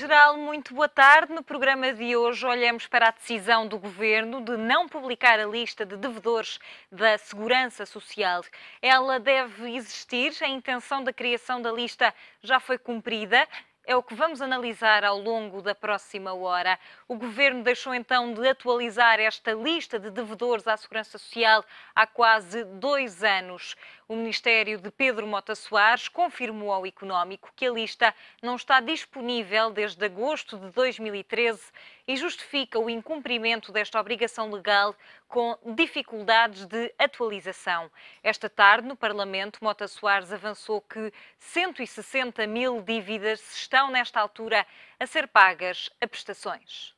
Geral, muito boa tarde. No programa de hoje olhamos para a decisão do Governo de não publicar a lista de devedores da Segurança Social. Ela deve existir, a intenção da criação da lista já foi cumprida. É o que vamos analisar ao longo da próxima hora. O Governo deixou então de atualizar esta lista de devedores à Segurança Social há quase 2 anos. O Ministério de Pedro Mota Soares confirmou ao Económico que a lista não está disponível desde agosto de 2013 e justifica o incumprimento desta obrigação legal com dificuldades de atualização. Esta tarde, no Parlamento, Mota Soares avançou que 160 mil dívidas estão, nesta altura, a ser pagas a prestações.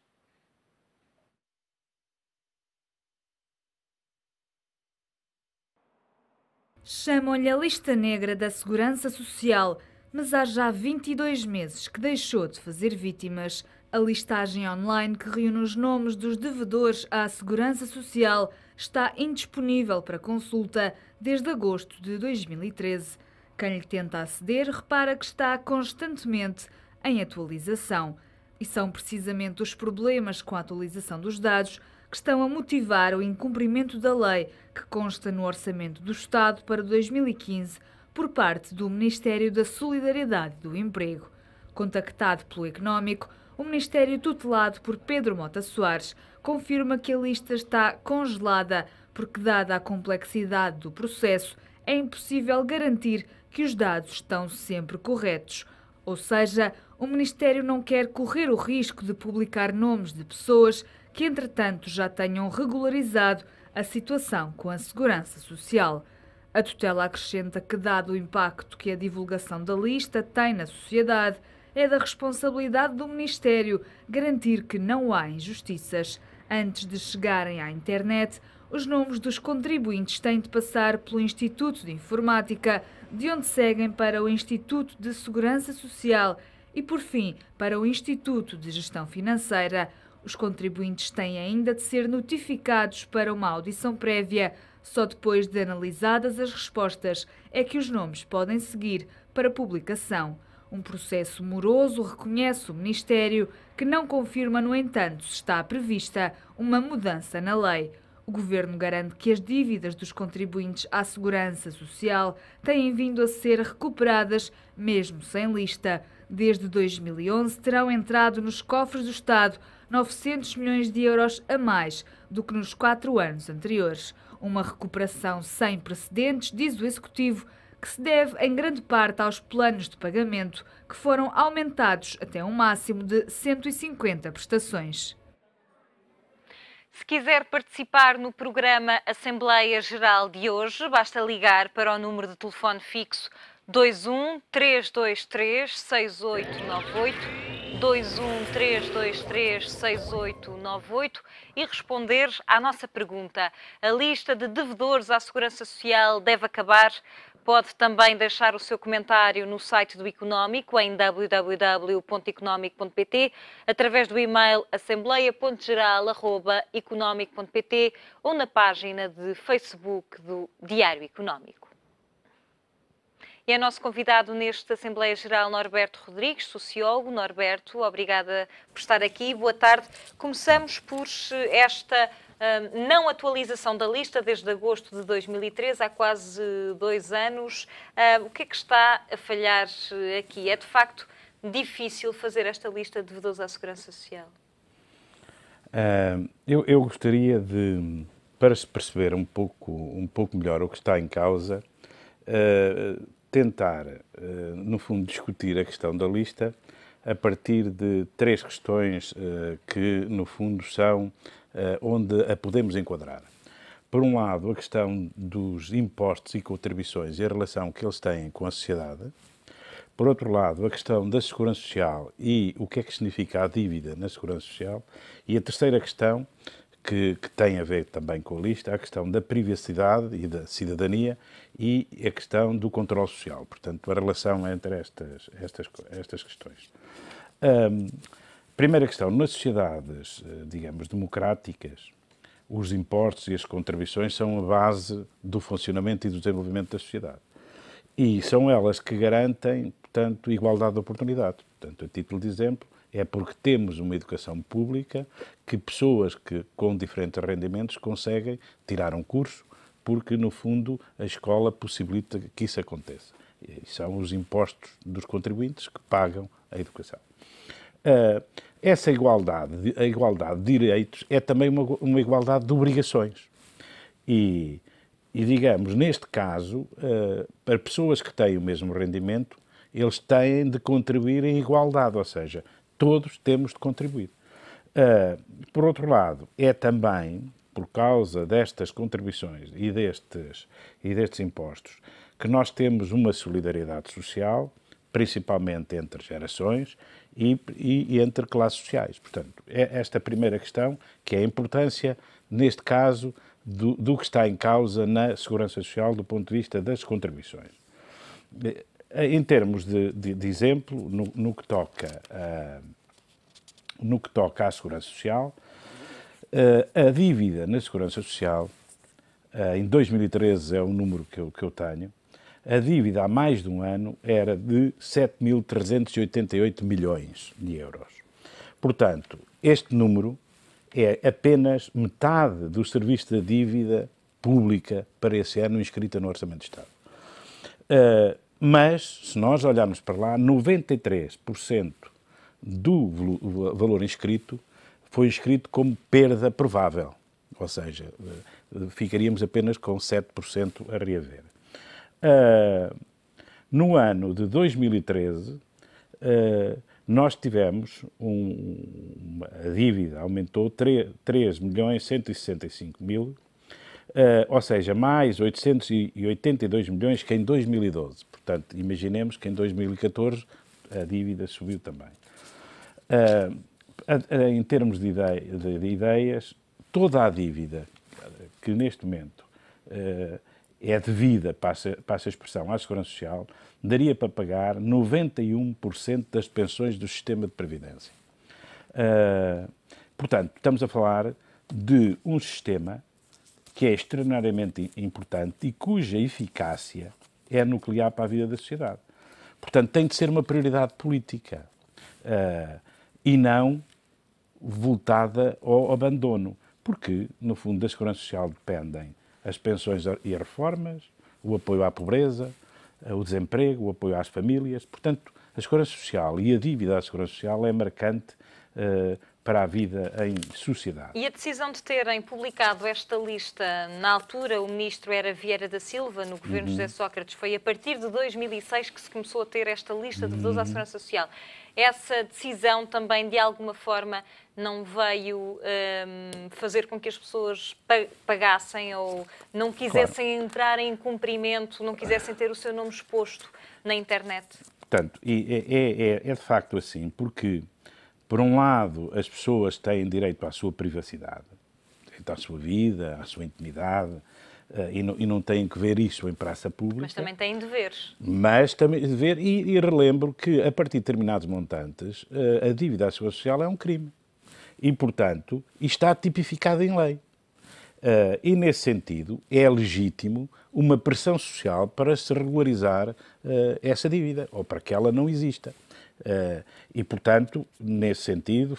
Chamam-lhe a lista negra da Segurança Social, mas há já 22 meses que deixou de fazer vítimas. A listagem online que reúne os nomes dos devedores à Segurança Social está indisponível para consulta desde agosto de 2013. Quem lhe tenta aceder repara que está constantemente em atualização. E são precisamente os problemas com a atualização dos dados que estão a motivar o incumprimento da lei que consta no Orçamento do Estado para 2015 por parte do Ministério da Solidariedade e do Emprego. Contactado pelo Económico, o Ministério tutelado por Pedro Mota Soares confirma que a lista está congelada porque, dada a complexidade do processo, é impossível garantir que os dados estão sempre corretos. Ou seja, o Ministério não quer correr o risco de publicar nomes de pessoas que, entretanto, já tenham regularizado a situação com a Segurança Social. A tutela acrescenta que, dado o impacto que a divulgação da lista tem na sociedade, é da responsabilidade do Ministério garantir que não há injustiças. Antes de chegarem à internet, os nomes dos contribuintes têm de passar pelo Instituto de Informática, de onde seguem para o Instituto de Segurança Social e, por fim, para o Instituto de Gestão Financeira. Os contribuintes têm ainda de ser notificados para uma audição prévia. Só depois de analisadas as respostas é que os nomes podem seguir para publicação. Um processo moroso, reconhece o Ministério, que não confirma, no entanto, se está prevista uma mudança na lei. O Governo garante que as dívidas dos contribuintes à Segurança Social têm vindo a ser recuperadas, mesmo sem lista. Desde 2011 terão entrado nos cofres do Estado 900 milhões de euros a mais do que nos 4 anos anteriores. Uma recuperação sem precedentes, diz o Executivo, que se deve em grande parte aos planos de pagamento, que foram aumentados até um máximo de 150 prestações. Se quiser participar no programa Assembleia Geral de hoje, basta ligar para o número de telefone fixo 21 323 6898, 21 323 6898 e responder à nossa pergunta: a lista de devedores à Segurança Social deve acabar? Pode também deixar o seu comentário no site do Económico, em www.economico.pt, através do e-mail assembleia.geral@economico.pt ou na página de Facebook do Diário Económico. E é nosso convidado neste Assembleia Geral Norberto Rodrigues, sociólogo. Norberto, obrigada por estar aqui. Boa tarde. Começamos por esta não atualização da lista desde agosto de 2013, há quase 2 anos. O que é que está a falhar aqui? É de facto difícil fazer esta lista de devedores à Segurança Social? Eu gostaria de, para se perceber um pouco melhor o que está em causa, tentar, no fundo, discutir a questão da lista a partir de 3 questões que, no fundo, são onde a podemos enquadrar. Por um lado, a questão dos impostos e contribuições e a relação que eles têm com a sociedade. Por outro lado, a questão da segurança social e o que é que significa a dívida na segurança social. E a terceira questão, que tem a ver também com a lista, a questão da privacidade e da cidadania e a questão do controle social. Portanto, a relação entre estas questões. Primeira questão, nas sociedades, digamos, democráticas, os impostos e as contribuições são a base do funcionamento e do desenvolvimento da sociedade. E são elas que garantem, portanto, igualdade de oportunidades. Portanto, a título de exemplo, É porque temos uma educação pública que pessoas com diferentes rendimentos conseguem tirar um curso, porque, no fundo, a escola possibilita que isso aconteça. E são os impostos dos contribuintes que pagam a educação. Essa igualdade, a igualdade de direitos, é também uma igualdade de obrigações. E, digamos, neste caso, para pessoas que têm o mesmo rendimento, eles têm de contribuir em igualdade, ou seja, todos temos de contribuir. Por outro lado, é também, por causa destas contribuições e destes impostos, que nós temos uma solidariedade social, principalmente entre gerações e entre classes sociais. Portanto, é esta primeira questão, que é a importância, neste caso, do que está em causa na segurança social do ponto de vista das contribuições. Em termos de exemplo, no que toca à segurança social, a dívida na segurança social, em 2013 é o número que eu tenho, a dívida há mais de um ano era de 7.388 milhões de euros. Portanto, este número é apenas metade do serviço da dívida pública para esse ano inscrita no Orçamento de Estado. Mas, se nós olharmos para lá, 93% do valor inscrito foi inscrito como perda provável, ou seja, ficaríamos apenas com 7% a reaver. No ano de 2013, nós tivemos a dívida aumentou 3.165.000, ou seja, mais 882 milhões que em 2012. Portanto, imaginemos que em 2014 a dívida subiu também. Em termos de ideias, toda a dívida que neste momento é devida, passa a expressão, à Segurança Social, daria para pagar 91% das pensões do sistema de previdência. Portanto, estamos a falar de um sistema que é extraordinariamente importante e cuja eficácia é nuclear para a vida da sociedade. Portanto, tem de ser uma prioridade política e não voltada ao abandono, porque, no fundo, da Segurança Social dependem as pensões e as reformas, o apoio à pobreza, o desemprego, o apoio às famílias. Portanto, a Segurança Social e a dívida à Segurança Social é marcante para a vida em sociedade. E a decisão de terem publicado esta lista, na altura o ministro era Vieira da Silva, no governo José Sócrates, foi a partir de 2006 que se começou a ter esta lista de devedores à Segurança Social. Essa decisão também, de alguma forma, não veio fazer com que as pessoas pagassem ou não quisessem entrar em cumprimento, não quisessem ter o seu nome exposto na internet? Portanto, é de facto assim, porque, por um lado, as pessoas têm direito à sua privacidade, direito à sua vida, à sua intimidade, e não têm que ver isso em praça pública. Mas também têm deveres. Mas também dever, e relembro que, a partir de determinados montantes, a dívida à Segurança Social é um crime. E, portanto, está tipificado em lei. E, nesse sentido, é legítimo uma pressão social para se regularizar essa dívida, ou para que ela não exista. E, portanto, nesse sentido,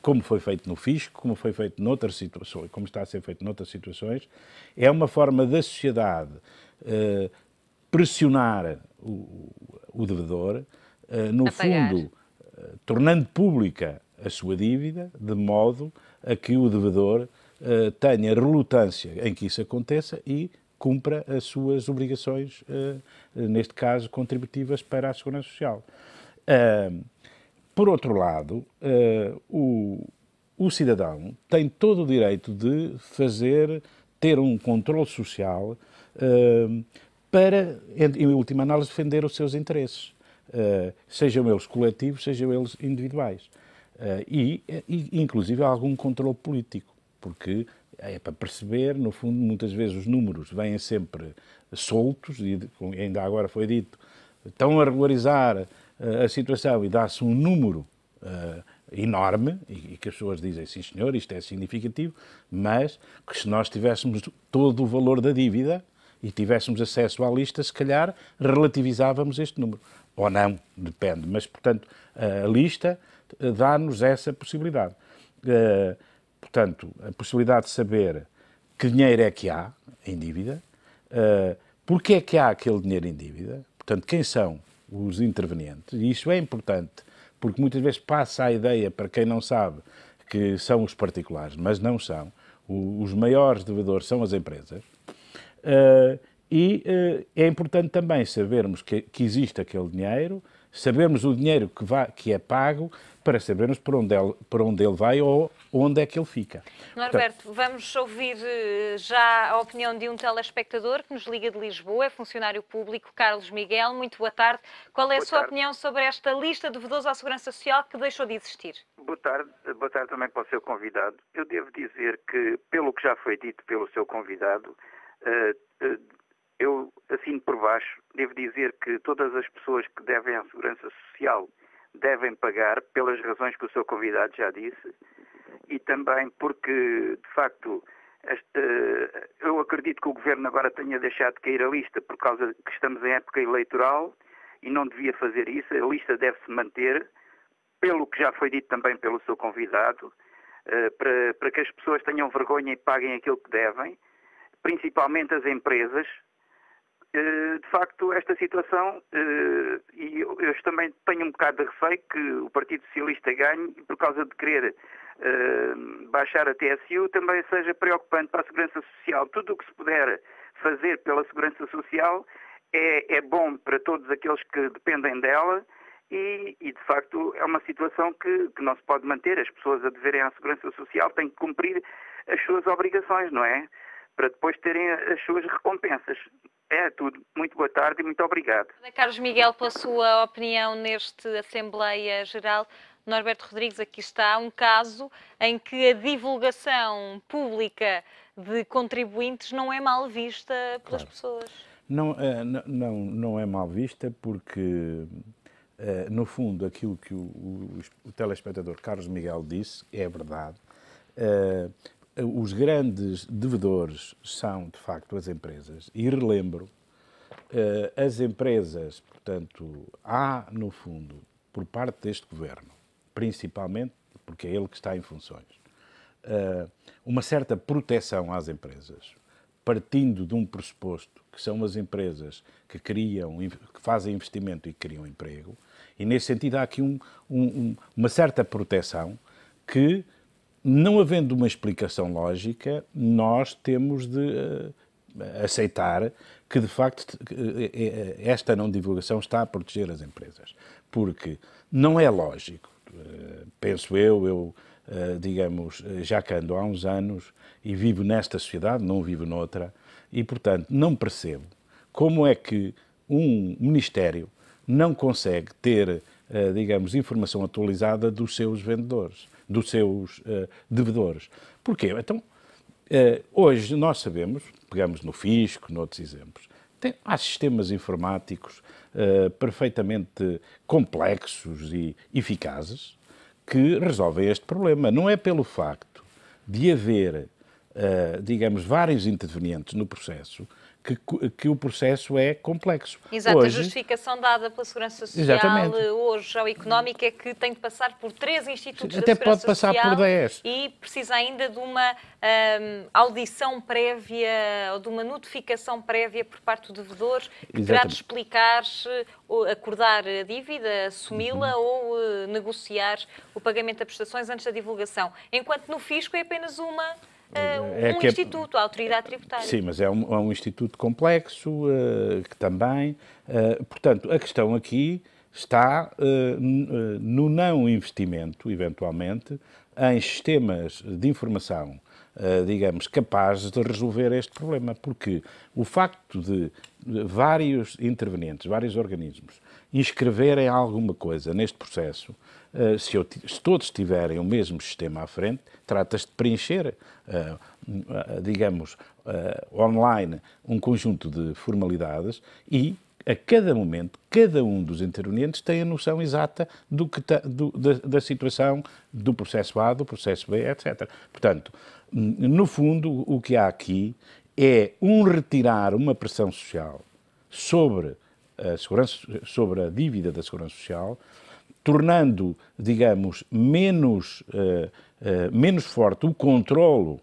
como foi feito no Fisco, como foi feito noutras situações, como está a ser feito noutras situações, é uma forma da sociedade pressionar o devedor, no fundo, tornando pública a sua dívida, de modo a que o devedor tenha relutância em que isso aconteça e cumpra as suas obrigações, neste caso, contributivas para a Segurança Social. Por outro lado, o cidadão tem todo o direito de ter um controle social para, em última análise, defender os seus interesses, sejam eles coletivos, sejam eles individuais. E inclusive, algum controle político, porque é para perceber, no fundo, muitas vezes os números vêm sempre soltos, e ainda agora foi dito, estão a regularizar a situação e dá-se um número enorme, e que as pessoas dizem, sim senhor, isto é significativo, mas que se nós tivéssemos todo o valor da dívida, e tivéssemos acesso à lista, se calhar relativizávamos este número. Ou não, depende. Mas, portanto, a lista dá-nos essa possibilidade. Portanto, a possibilidade de saber que dinheiro é que há em dívida, porque é que há aquele dinheiro em dívida, portanto, quem são os intervenientes. E isso é importante, porque muitas vezes passa a ideia, para quem não sabe, que são os particulares, mas não são. Os maiores devedores são as empresas. É importante também sabermos que existe aquele dinheiro, sabermos o dinheiro que é pago, para sabermos para onde ele vai ou onde é que ele fica. Norberto, vamos ouvir já a opinião de um telespectador que nos liga de Lisboa, é funcionário público, Carlos Miguel. Muito boa tarde. Qual é a sua opinião sobre esta lista de devedores à Segurança Social que deixou de existir? Boa tarde também para o seu convidado. Eu devo dizer que, pelo que já foi dito pelo seu convidado, eu, assim por baixo, devo dizer que todas as pessoas que devem à Segurança Social devem pagar, pelas razões que o seu convidado já disse, e também porque, de facto, eu acredito que o Governo agora tenha deixado de cair a lista por causa de que estamos em época eleitoral e não devia fazer isso. A lista deve-se manter, pelo que já foi dito também pelo seu convidado, para que as pessoas tenham vergonha e paguem aquilo que devem, principalmente as empresas. De facto, esta situação, e eu também tenho um bocado de receio que o Partido Socialista ganhe, e por causa de querer baixar a TSU, também seja preocupante para a Segurança Social. Tudo o que se puder fazer pela Segurança Social é bom para todos aqueles que dependem dela e de facto, é uma situação que não se pode manter. As pessoas a deverem à Segurança Social têm que cumprir as suas obrigações, não é? Para depois terem as suas recompensas. É tudo. Muito boa tarde e muito obrigado. Carlos Miguel, pela sua opinião neste Assembleia Geral. Norberto Rodrigues, aqui está um caso em que a divulgação pública de contribuintes não é mal vista pelas pessoas. Não é mal vista porque, no fundo, aquilo que o telespectador Carlos Miguel disse é verdade. Os grandes devedores são, de facto, as empresas. E relembro, as empresas, portanto, há, no fundo, por parte deste Governo, principalmente, porque é ele que está em funções, uma certa proteção às empresas, partindo de um pressuposto que são as empresas que fazem investimento e que criam emprego, e nesse sentido há aqui uma certa proteção que, não havendo uma explicação lógica, nós temos de aceitar que, de facto, esta não divulgação está a proteger as empresas. Porque não é lógico, penso eu, digamos, já que ando há uns anos e vivo nesta sociedade, não vivo noutra, e, portanto, não percebo como é que um Ministério não consegue ter, digamos, informação atualizada dos seus vendedores, dos seus devedores. Porquê? Então, hoje nós sabemos, pegamos no fisco, noutros exemplos, há sistemas informáticos perfeitamente complexos e eficazes que resolvem este problema. Não é pelo facto de haver, digamos, vários intervenientes no processo que o processo é complexo. Exato, hoje, a justificação dada pela Segurança Social exatamente, hoje ao Económico é que tem de passar por 3 institutos até da Segurança pode passar Social por 10. E precisa ainda de uma audição prévia ou de uma notificação prévia por parte do devedor que terá de explicar, acordar a dívida, assumi-la ou negociar o pagamento das prestações antes da divulgação. Enquanto no fisco é apenas um instituto, a autoridade tributária. Sim, mas é um instituto complexo, que também... portanto, a questão aqui está no não investimento, eventualmente, em sistemas de informação, digamos, capazes de resolver este problema. Porque o facto de vários intervenientes, vários organismos, inscreverem alguma coisa neste processo, se todos tiverem o mesmo sistema à frente, trata-se de preencher, digamos, online, um conjunto de formalidades e, a cada momento, cada um dos intervenientes tem a noção exata da situação do processo A, do processo B, etc. Portanto, no fundo, o que há aqui é retirar uma pressão social sobre sobre a dívida da Segurança Social, tornando, digamos, menos forte o controlo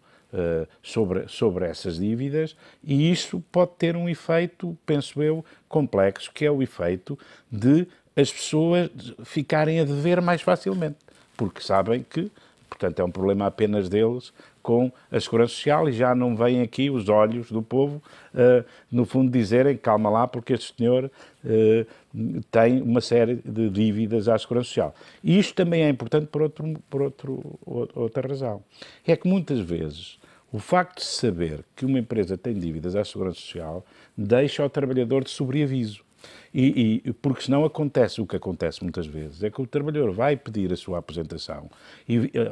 sobre essas dívidas, e isso pode ter um efeito, penso eu, complexo, que é o efeito de as pessoas ficarem a dever mais facilmente, porque sabem que, portanto, é um problema apenas deles com a Segurança Social, e já não vêm aqui os olhos do povo, no fundo, dizerem calma lá, porque este senhor tem uma série de dívidas à Segurança Social. E isto também é importante por outra razão. É que muitas vezes o facto de saber que uma empresa tem dívidas à Segurança Social deixa o trabalhador de sobreaviso. Porque senão acontece o que acontece muitas vezes, é que o trabalhador vai pedir a sua aposentação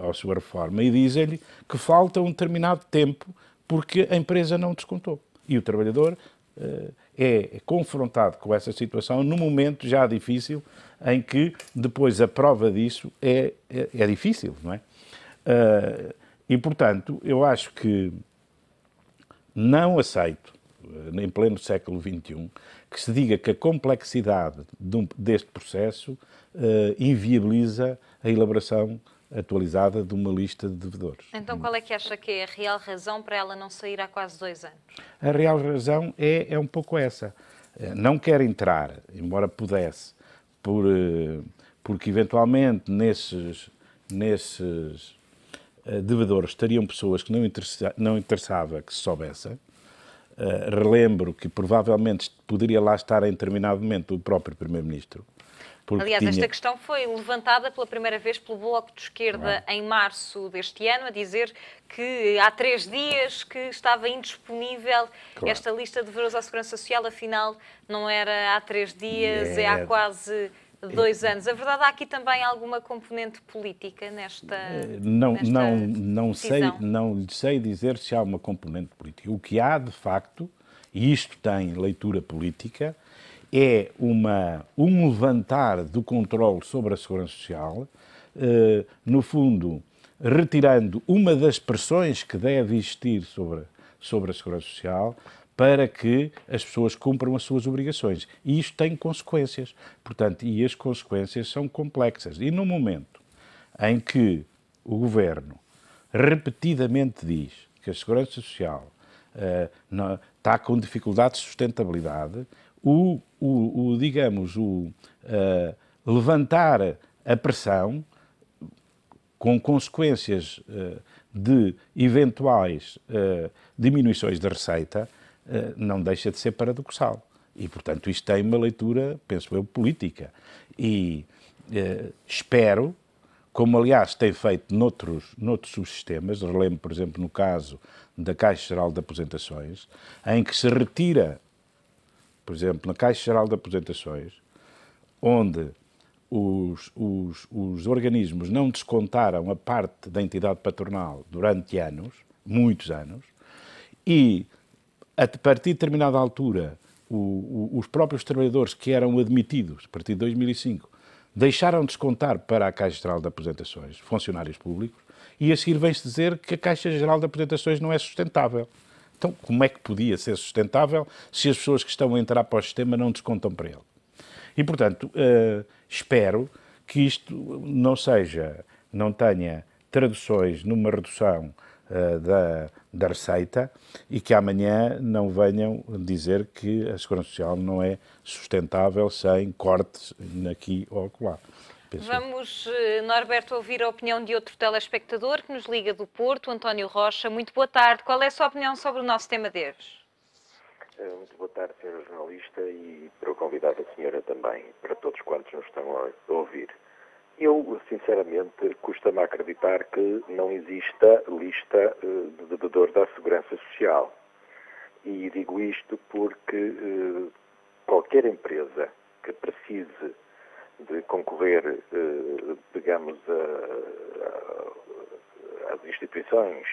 ou a sua reforma e dizem-lhe que falta um determinado tempo porque a empresa não descontou. E o trabalhador é confrontado com essa situação num momento já difícil, em que depois a prova disso é difícil, não é? E, portanto, eu acho que não aceito, em pleno século XXI, que se diga que a complexidade deste processo inviabiliza a elaboração atualizada de uma lista de devedores. Então qual é que acha que é a real razão para ela não sair há quase 2 anos? A real razão é um pouco essa. Não quer entrar, embora pudesse, porque eventualmente nesses devedores estariam pessoas que não interessava que se soubessem. Relembro que provavelmente poderia lá estar em determinado momento o próprio Primeiro-Ministro. Aliás, esta questão foi levantada pela primeira vez pelo Bloco de Esquerda em março deste ano, a dizer que há 3 dias que estava indisponível esta lista de devedores à Segurança Social, afinal não era há 3 dias, é há quase 2 anos. A verdade, há aqui também alguma componente política nesta decisão? Não sei dizer se há uma componente política. O que há, de facto, e isto tem leitura política, é um levantar do controle sobre a Segurança Social, no fundo, retirando uma das pressões que deve existir sobre a Segurança Social, para que as pessoas cumpram as suas obrigações. E isto tem consequências. Portanto, e as consequências são complexas. E no momento em que o Governo repetidamente diz que a Segurança Social está com dificuldades de sustentabilidade, levantar a pressão com consequências de eventuais diminuições da receita não deixa de ser paradoxal. E, portanto, isto tem uma leitura, penso eu, política. E espero, como aliás tem feito noutros subsistemas, relembro, por exemplo, no caso da Caixa Geral de Aposentações, em que se retira, por exemplo, na Caixa Geral de Aposentações, onde os organismos não descontaram a parte da entidade patronal durante anos, muitos anos, e a partir de determinada altura, os próprios trabalhadores que eram admitidos, a partir de 2005, deixaram de descontar para a Caixa Geral de Aposentações, funcionários públicos, e a seguir vem-se dizer que a Caixa Geral de Aposentações não é sustentável. Então, como é que podia ser sustentável se as pessoas que estão a entrar para o sistema não descontam para ele? E, portanto, espero que isto não tenha traduções numa redução da receita e que amanhã não venham dizer que a Segurança Social não é sustentável sem cortes aqui ou acolá. Vamos, Norberto, ouvir a opinião de outro telespectador que nos liga do Porto, António Rocha. Muito boa tarde. Qual é a sua opinião sobre o nosso tema de hoje? Muito boa tarde, senhora jornalista, e para o convidado a senhora também, para todos quantos nos estão a ouvir. Eu, sinceramente, custa-me acreditar que não exista lista de devedores da Segurança Social. E digo isto porque qualquer empresa que precise de concorrer, digamos, às instituições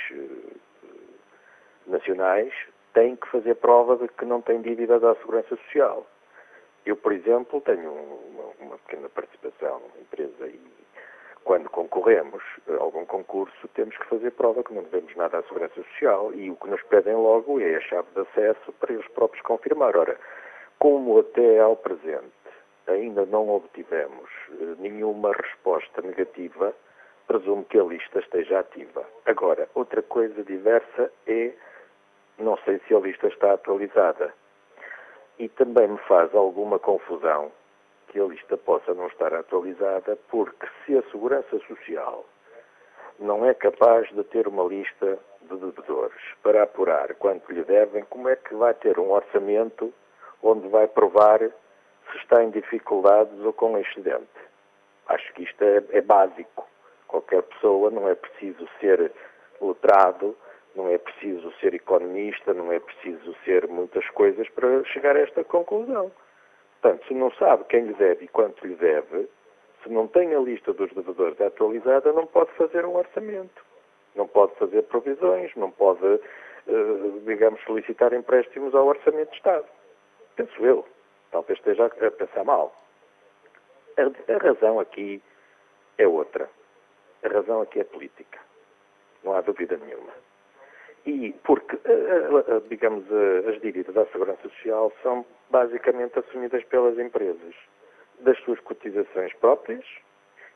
nacionais, tem que fazer prova de que não tem dívidas à Segurança Social. Eu, por exemplo, tenho uma pequena participação numa empresa e quando concorremos a algum concurso, temos que fazer prova que não devemos nada à Segurança Social e o que nos pedem logo é a chave de acesso para eles próprios confirmar. Ora, como até ao presente ainda não obtivemos nenhuma resposta negativa, presumo que a lista esteja ativa. Agora, outra coisa diversa é, não sei se a lista está atualizada. E também me faz alguma confusão que a lista possa não estar atualizada, porque se a Segurança Social não é capaz de ter uma lista de devedores para apurar quanto lhe devem, como é que vai ter um orçamento onde vai provar se está em dificuldades ou com excedente? Acho que isto é básico. Qualquer pessoa, não é preciso ser letrado, não é preciso ser economista, não é preciso ser muitas coisas para chegar a esta conclusão. Portanto, se não sabe quem lhe deve e quanto lhe deve, se não tem a lista dos devedores atualizada, não pode fazer um orçamento, não pode fazer provisões, não pode, digamos, solicitar empréstimos ao Orçamento de Estado. Penso eu. Talvez esteja a pensar mal. A razão aqui é outra. A razão aqui é política. Não há dúvida nenhuma. E porque, digamos, as dívidas da Segurança Social são basicamente assumidas pelas empresas, das suas cotizações próprias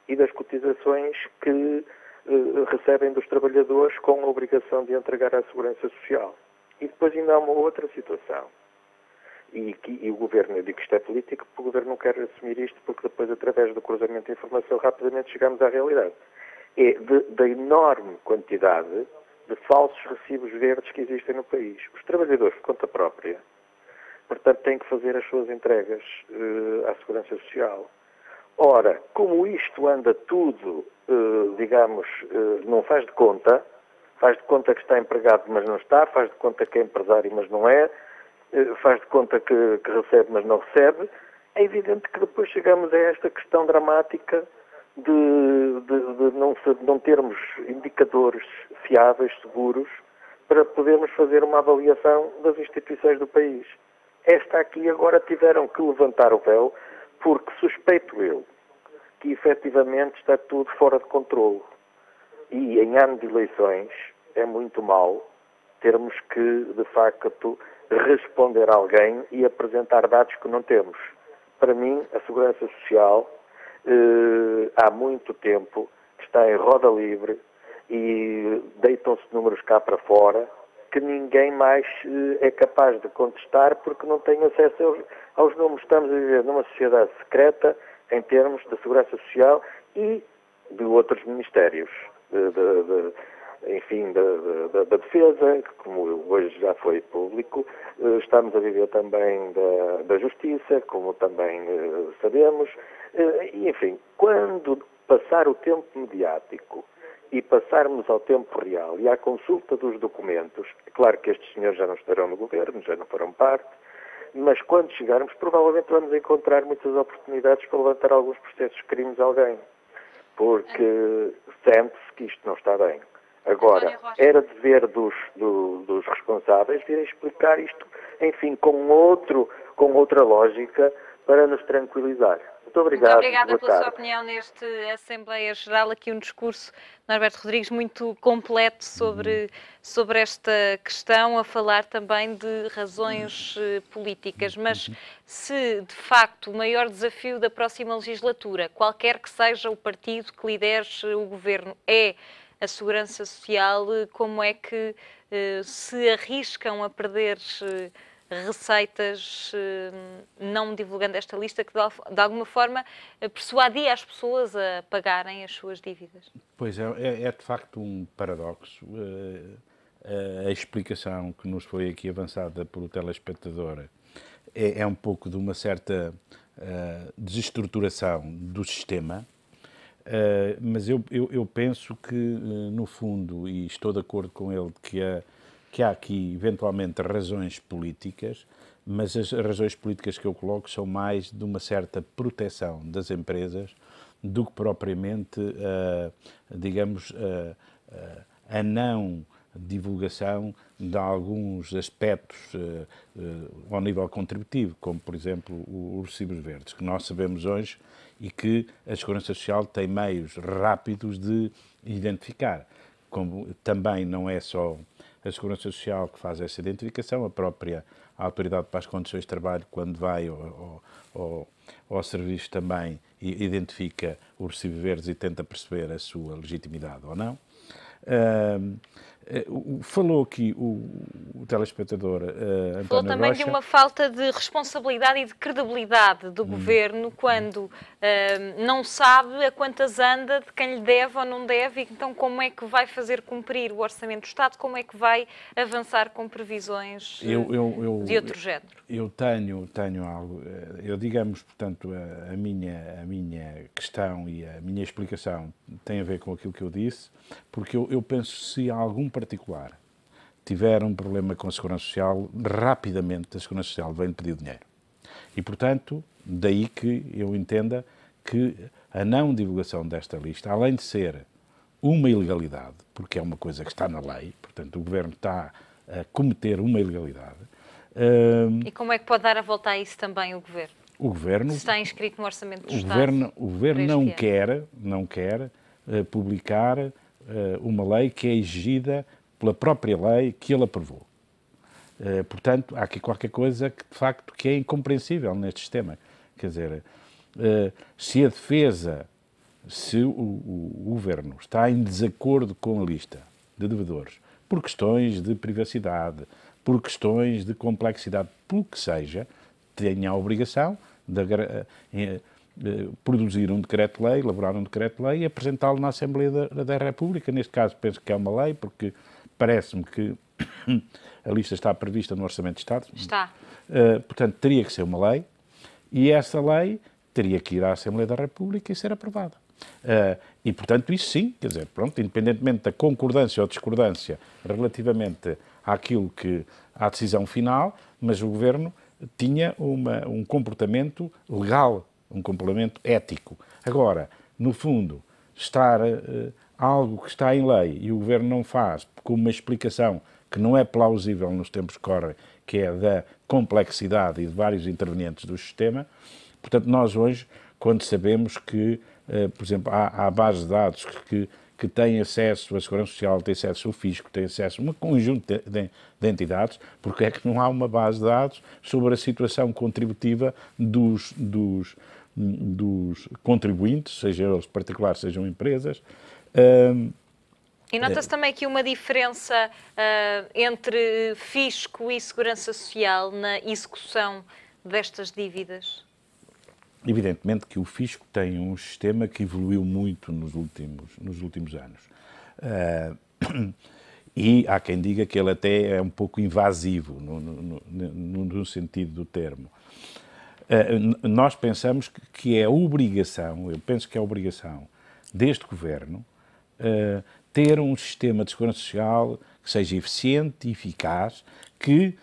e das cotizações que recebem dos trabalhadores com a obrigação de entregar à Segurança Social. E depois ainda há uma outra situação. E o Governo, eu digo que isto é político, porque o Governo não quer assumir isto, porque depois, através do cruzamento de informação, rapidamente chegamos à realidade. É da enorme quantidade de falsos recibos verdes que existem no país. Os trabalhadores por conta própria, portanto, têm que fazer as suas entregas à Segurança Social. Ora, como isto anda tudo, digamos, não faz de conta que está empregado, mas não está, faz de conta que é empresário, mas não é, faz de conta que recebe, mas não recebe, é evidente que depois chegamos a esta questão dramática de não termos indicadores fiáveis, seguros, para podermos fazer uma avaliação das instituições do país. Esta aqui agora tiveram que levantar o véu, porque suspeito eu que efetivamente está tudo fora de controle. E em ano de eleições é muito mau termos que, de facto, responder a alguém e apresentar dados que não temos. Para mim, a Segurança Social há muito tempo que está em roda livre e deitam-se números cá para fora que ninguém mais é capaz de contestar porque não tem acesso aos números. Estamos a viver numa sociedade secreta em termos de Segurança Social e de outros ministérios, enfim, da Defesa, que como hoje já foi público, estamos a viver também da Justiça, como também sabemos, e enfim, quando passar o tempo mediático e passarmos ao tempo real e à consulta dos documentos, é claro que estes senhores já não estarão no governo, já não farão parte, mas quando chegarmos, provavelmente vamos encontrar muitas oportunidades para levantar alguns processos de crimes a alguém, porque sente-se que isto não está bem. Agora, era dever dos responsáveis virem explicar isto, enfim, com outra lógica para nos tranquilizar. Muito obrigado. Muito obrigada pela sua opinião neste Assembleia Geral. Aqui um discurso de Norberto Rodrigues muito completo sobre esta questão, a falar também de razões políticas. Mas se, de facto, o maior desafio da próxima legislatura, qualquer que seja o partido que lidere o governo, é a Segurança Social, como é que se arriscam a perder receitas não divulgando esta lista que de alguma forma persuadia as pessoas a pagarem as suas dívidas? Pois é de facto um paradoxo. A explicação que nos foi aqui avançada pelo telespectador é um pouco de uma certa desestruturação do sistema, mas eu penso que, no fundo, e estou de acordo com ele, que há aqui, eventualmente, razões políticas, mas as razões políticas que eu coloco são mais de uma certa proteção das empresas do que propriamente, digamos, a não divulgação de alguns aspectos ao nível contributivo, como, por exemplo, os recibos verdes, que nós sabemos hoje e que a Segurança Social tem meios rápidos de identificar. Como também não é só a Segurança Social que faz essa identificação, a própria Autoridade para as Condições de Trabalho, quando vai ao serviço, também identifica os recibos verdes e tenta perceber a sua legitimidade ou não. Falou aqui o telespectador António Falou também Rocha. de uma falta de responsabilidade e de credibilidade do Governo quando não sabe a quantas anda, de quem lhe deve ou não deve, e então como é que vai fazer cumprir o Orçamento do Estado, como é que vai avançar com previsões de outro género? Eu tenho algo, digamos, portanto, a minha questão e a minha explicação tem a ver com aquilo que eu disse, porque eu penso que se algum particular tiver um problema com a Segurança Social, rapidamente a Segurança Social vem pedir dinheiro. E, portanto, daí que eu entenda que a não divulgação desta lista, além de ser uma ilegalidade, porque é uma coisa que está na lei, portanto, o Governo está a cometer uma ilegalidade. E como é que pode dar a volta a isso também o Governo? O Governo... Se está inscrito no Orçamento do Estado. O Governo não quer publicar uma lei que é exigida pela própria lei que ele aprovou. Portanto, há aqui qualquer coisa que, de facto, que é incompreensível neste sistema. Quer dizer, se a defesa, se o Governo está em desacordo com a lista de devedores por questões de privacidade, por questões de complexidade, pelo que seja, tem a obrigação de produzir um decreto-lei, elaborar um decreto-lei e apresentá-lo na Assembleia da República. Neste caso, penso que é uma lei, porque parece-me que a lista está prevista no Orçamento de Estado. Está. Portanto, teria que ser uma lei e essa lei teria que ir à Assembleia da República e ser aprovada. E, portanto, isso sim, quer dizer, pronto, independentemente da concordância ou discordância relativamente à decisão final, mas o Governo tinha um comportamento legal, um comportamento ético. Agora, no fundo, estar algo que está em lei e o Governo não faz com uma explicação que não é plausível nos tempos que correm, que é da complexidade e de vários intervenientes do sistema. Portanto, nós hoje, quando sabemos que, por exemplo, há bases de dados que têm acesso à Segurança Social, tem acesso ao Fisco, tem acesso a um conjunto de entidades, porque é que não há uma base de dados sobre a situação contributiva dos contribuintes, sejam eles particulares, sejam empresas. E nota-se também aqui uma diferença entre Fisco e Segurança Social na execução destas dívidas? Evidentemente que o Fisco tem um sistema que evoluiu muito nos últimos anos. E há quem diga que ele até é um pouco invasivo, no sentido do termo. Nós pensamos que é obrigação, eu penso que é obrigação deste Governo ter um sistema de segurança social que seja eficiente e eficaz, que,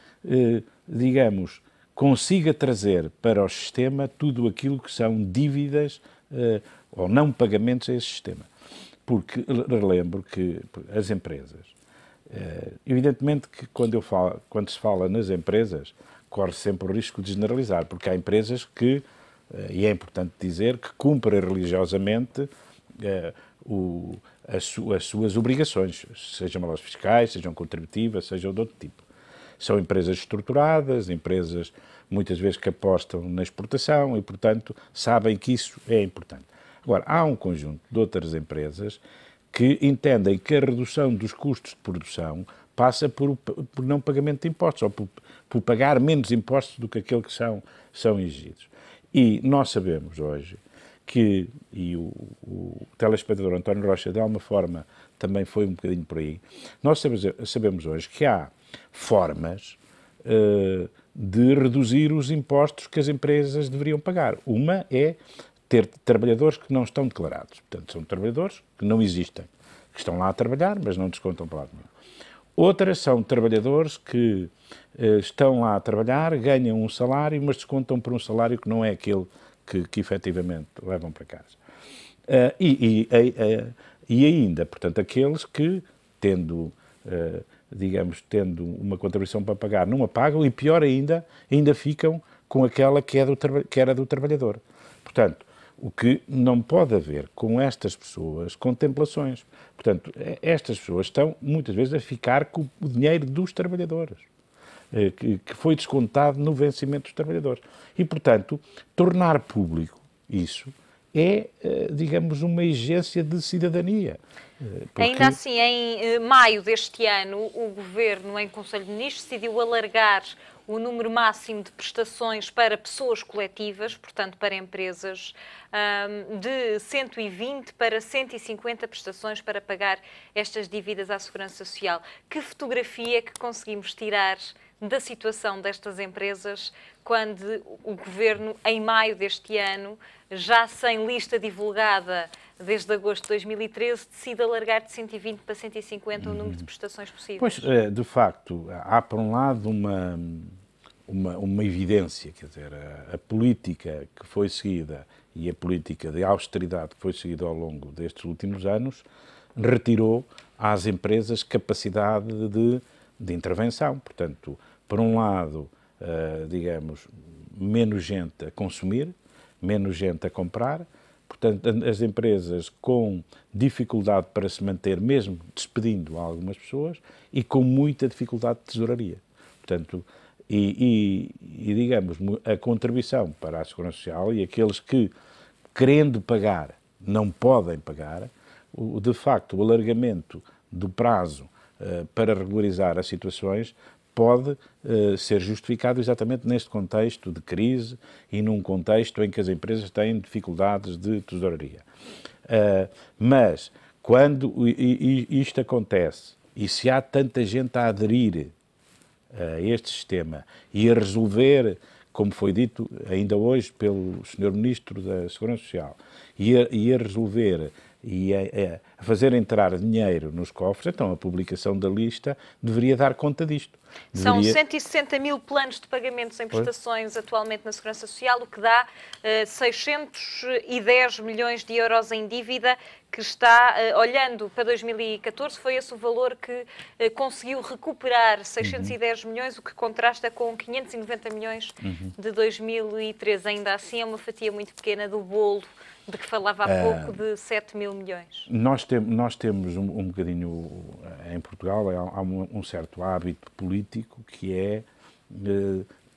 digamos, consiga trazer para o sistema tudo aquilo que são dívidas ou não pagamentos a esse sistema. Porque relembro que as empresas, evidentemente que quando se fala nas empresas, corre sempre o risco de generalizar, porque há empresas que, e é importante dizer, que cumprem religiosamente as suas obrigações, sejam elas fiscais, sejam contributivas, sejam de outro tipo. São empresas estruturadas, empresas muitas vezes que apostam na exportação e, portanto, sabem que isso é importante. Agora, há um conjunto de outras empresas que entendem que a redução dos custos de produção passa por não pagamento de impostos, ou por pagar menos impostos do que aqueles que são exigidos. E nós sabemos hoje que, e o telespectador António Rocha, de alguma forma, também foi um bocadinho por aí, nós sabemos hoje que há formas de reduzir os impostos que as empresas deveriam pagar. Uma é ter trabalhadores que não estão declarados. Portanto, são trabalhadores que não existem, que estão lá a trabalhar, mas não descontam para lado nenhum. Outras são trabalhadores que estão lá a trabalhar, ganham um salário, mas descontam por um salário que não é aquele que efetivamente levam para casa. E ainda, portanto, aqueles que, tendo digamos, tendo uma contribuição para pagar, não a pagam e, pior ainda ficam com aquela que era do trabalhador. Portanto, o que não pode haver com estas pessoas contemplações. Portanto, estas pessoas estão, muitas vezes, a ficar com o dinheiro dos trabalhadores, que foi descontado no vencimento dos trabalhadores. E, portanto, tornar público isso é, digamos, uma exigência de cidadania. Porque... Ainda assim, em maio deste ano, o Governo, em Conselho de Ministros, decidiu alargar o número máximo de prestações para pessoas coletivas, portanto para empresas, de 120 para 150 prestações para pagar estas dívidas à Segurança Social. Que fotografia é que conseguimos tirar da situação destas empresas quando o Governo, em maio deste ano, já sem lista divulgada desde agosto de 2013, decide alargar de 120 para 150 o número de prestações possíveis? Pois, de facto, há por um lado uma evidência, quer dizer, a política que foi seguida e a política de austeridade que foi seguida ao longo destes últimos anos retirou às empresas capacidade de intervenção. Portanto, por um lado, digamos, menos gente a consumir, menos gente a comprar, portanto, as empresas com dificuldade para se manter, mesmo despedindo algumas pessoas, e com muita dificuldade de tesouraria. Portanto, digamos, a contribuição para a Segurança Social e aqueles que, querendo pagar, não podem pagar, de facto, o alargamento do prazo para regularizar as situações pode ser justificado exatamente neste contexto de crise e num contexto em que as empresas têm dificuldades de tesouraria. Mas, quando isto acontece e se há tanta gente a aderir a este sistema e a resolver, como foi dito ainda hoje pelo Sr. Ministro da Segurança Social, e a resolver e a fazer entrar dinheiro nos cofres, então a publicação da lista deveria dar conta disto. São 160 mil planos de pagamentos em prestações atualmente na Segurança Social, o que dá 610 milhões de euros em dívida, que está, olhando para 2014, foi esse o valor que conseguiu recuperar 610 milhões, o que contrasta com 590 milhões de 2013. Ainda assim é uma fatia muito pequena do bolo de que falava há pouco, de 7 mil milhões. Nós temos um bocadinho, em Portugal, há um certo hábito político que é,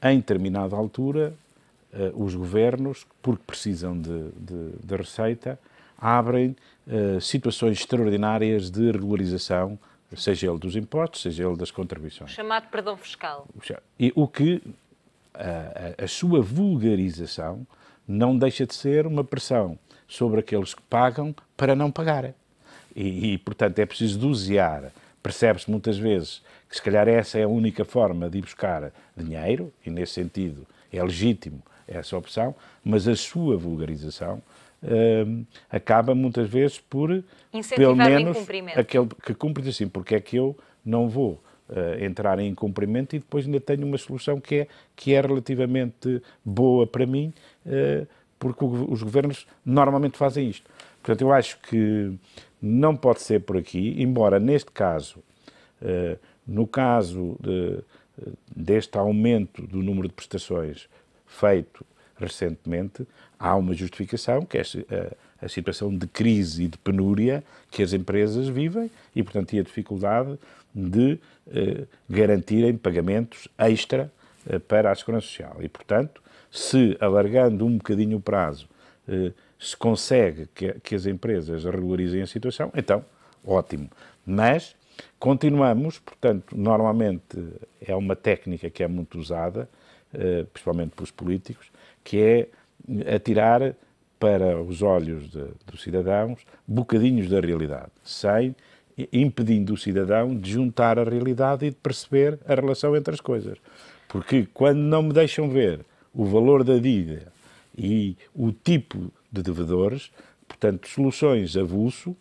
em determinada altura, os governos, porque precisam de receita, abrem situações extraordinárias de regularização, seja ele dos impostos, seja ele das contribuições. Chamado perdão fiscal. E o que a sua vulgarização não deixa de ser uma pressão sobre aqueles que pagam para não pagarem. E, portanto, é preciso dosear. Percebe-se muitas vezes que, se calhar, essa é a única forma de ir buscar dinheiro, e, nesse sentido, é legítimo essa opção, mas a sua vulgarização acaba, muitas vezes, por, pelo menos, aquele que cumpre assim, porque é que eu não vou entrar em incumprimento e depois ainda tenho uma solução que é relativamente boa para mim, porque os governos normalmente fazem isto. Portanto, eu acho que não pode ser por aqui, embora neste caso, no caso deste aumento do número de prestações feito recentemente, há uma justificação, que é a situação de crise e de penúria que as empresas vivem e, portanto, e a dificuldade de garantirem pagamentos extra para a Segurança Social. E, portanto, se alargando um bocadinho o prazo se consegue que as empresas regularizem a situação, então, ótimo. Mas continuamos, portanto, normalmente é uma técnica que é muito usada, principalmente pelos políticos, que é atirar para os olhos dos cidadãos bocadinhos da realidade, impedindo o cidadão de juntar a realidade e de perceber a relação entre as coisas. Porque quando não me deixam ver o valor da dívida e o tipo de devedores, portanto, soluções avulso,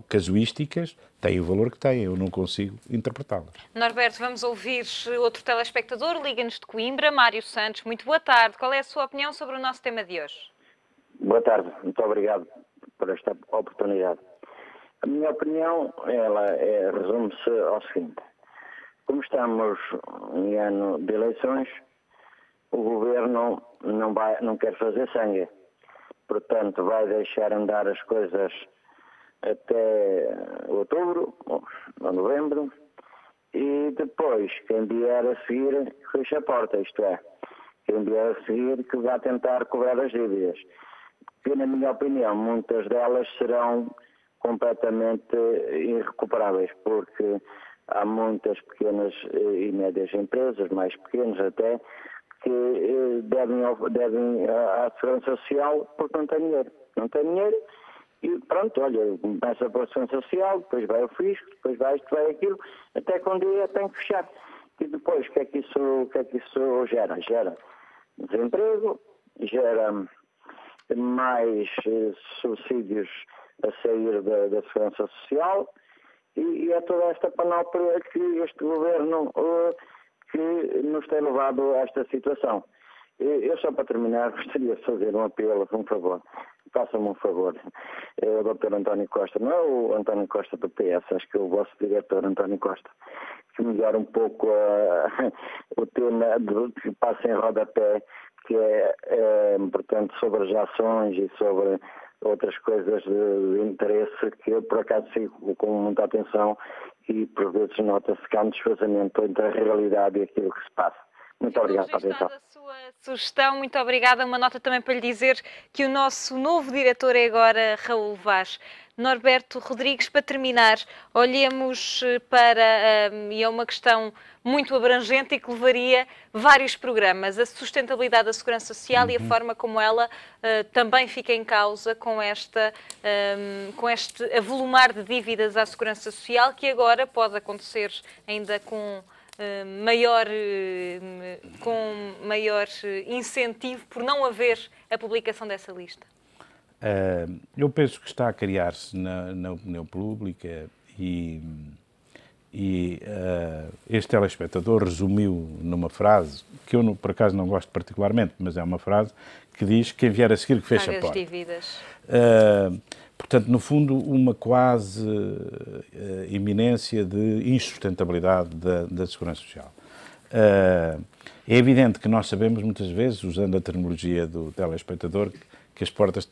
casuísticas, têm o valor que têm, eu não consigo interpretá-las. Norberto, vamos ouvir outro telespectador, liga-nos de Coimbra, Mário Santos. Muito boa tarde, qual é a sua opinião sobre o nosso tema de hoje? Boa tarde, muito obrigado por esta oportunidade. A minha opinião, resume-se ao seguinte. Como estamos em ano de eleições, o Governo não quer fazer sangue. Portanto, vai deixar andar as coisas até outubro ou novembro, e depois, quem vier a seguir, fecha a porta, isto é, quem vier a seguir que vai tentar cobrar as dívidas. Que, na minha opinião, muitas delas serão completamente irrecuperáveis, porque há muitas pequenas e médias empresas, mais pequenas até, que devem à Segurança Social porque não têm dinheiro. Não têm dinheiro e pronto, olha, começa a Segurança Social, depois vai o fisco, depois vai isto, vai aquilo, até que um dia tem que fechar. E depois, o que é que isso gera? Gera desemprego, gera mais subsídios a sair da Segurança Social e é toda esta panóplia que este Governo que nos tem levado a esta situação. Eu só para terminar gostaria de fazer um apelo, um favor. Faça-me um favor. O Dr. António Costa, não é o António Costa do PS, acho que é o vosso diretor António Costa, que melhora um pouco o tema que passa em rodapé, que portanto, sobre as ações e sobre outras coisas de interesse que eu, por acaso, sigo com muita atenção e, por vezes, nota-se que há um desfazamento entre a realidade e aquilo que se passa. Muito obrigado pela atenção. A sua sugestão, muito obrigada. Uma nota também para lhe dizer que o nosso novo diretor é agora Raul Vaz. Norberto Rodrigues, para terminar, olhemos para, e é uma questão muito abrangente e que levaria vários programas, a sustentabilidade da Segurança Social e a forma como ela também fica em causa com este avolumar de dívidas à Segurança Social, que agora pode acontecer ainda com maior incentivo por não haver a publicação dessa lista? Eu penso que está a criar-se na opinião pública e este telespectador resumiu numa frase que eu, por acaso, não gosto particularmente, mas é uma frase que diz que quem vier a seguir que fecha a porta. Dívidas. Portanto, no fundo, uma quase iminência de insustentabilidade da Segurança Social. É evidente que nós sabemos muitas vezes, usando a terminologia do telespectador, que as portas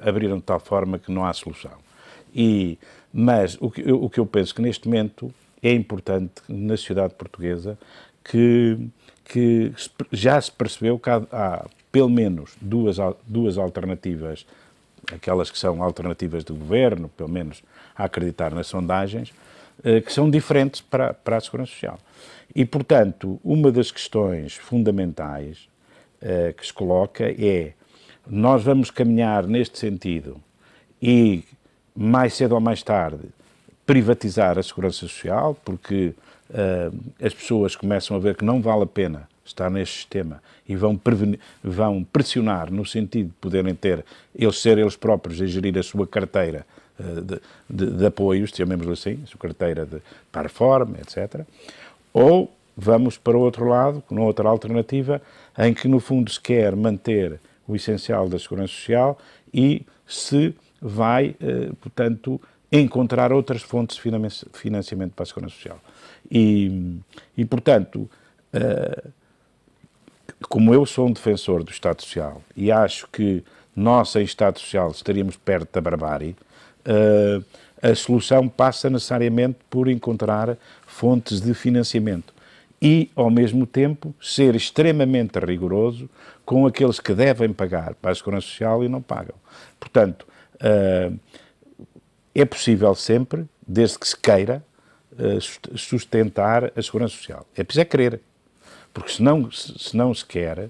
abriram de tal forma que não há solução. Mas o que eu penso que neste momento é importante na sociedade portuguesa que já se percebeu que há pelo menos duas alternativas, aquelas que são alternativas do governo, pelo menos a acreditar nas sondagens, que são diferentes para a Segurança Social. E, portanto, uma das questões fundamentais que se coloca é: nós vamos caminhar neste sentido e, mais cedo ou mais tarde, privatizar a Segurança Social, porque as pessoas começam a ver que não vale a pena estar neste sistema e vão pressionar no sentido de poderem ser eles próprios a gerir a sua carteira de apoios, chamemos-lhe assim, a sua carteira de Parform, etc. Ou vamos para o outro lado, com outra alternativa, em que no fundo se quer manter o essencial da Segurança Social e se vai, portanto, encontrar outras fontes de financiamento para a Segurança Social. E portanto, como eu sou um defensor do Estado Social e acho que nós, sem Estado Social, estaríamos perto da barbárie, a solução passa necessariamente por encontrar fontes de financiamento e, ao mesmo tempo, ser extremamente rigoroso com aqueles que devem pagar para a Segurança Social e não pagam. Portanto, é possível sempre, desde que se queira, sustentar a Segurança Social. É preciso querer, porque se não se quer,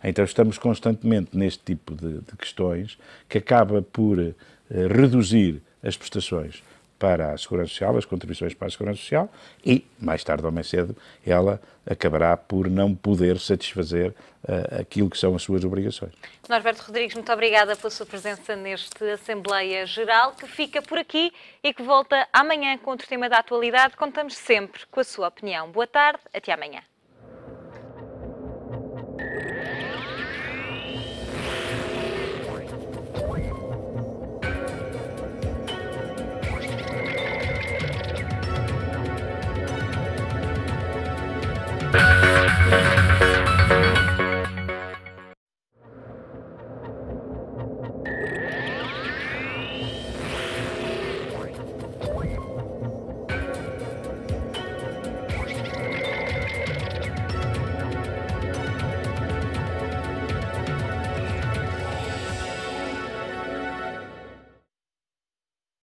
então estamos constantemente neste tipo de questões que acaba por reduzir as prestações para a Segurança Social, as contribuições para a Segurança Social e, mais tarde ou mais cedo, ela acabará por não poder satisfazer aquilo que são as suas obrigações. Norberto Rodrigues, muito obrigada pela sua presença neste Assembleia Geral, que fica por aqui e que volta amanhã com outro tema da atualidade. Contamos sempre com a sua opinião. Boa tarde, até amanhã.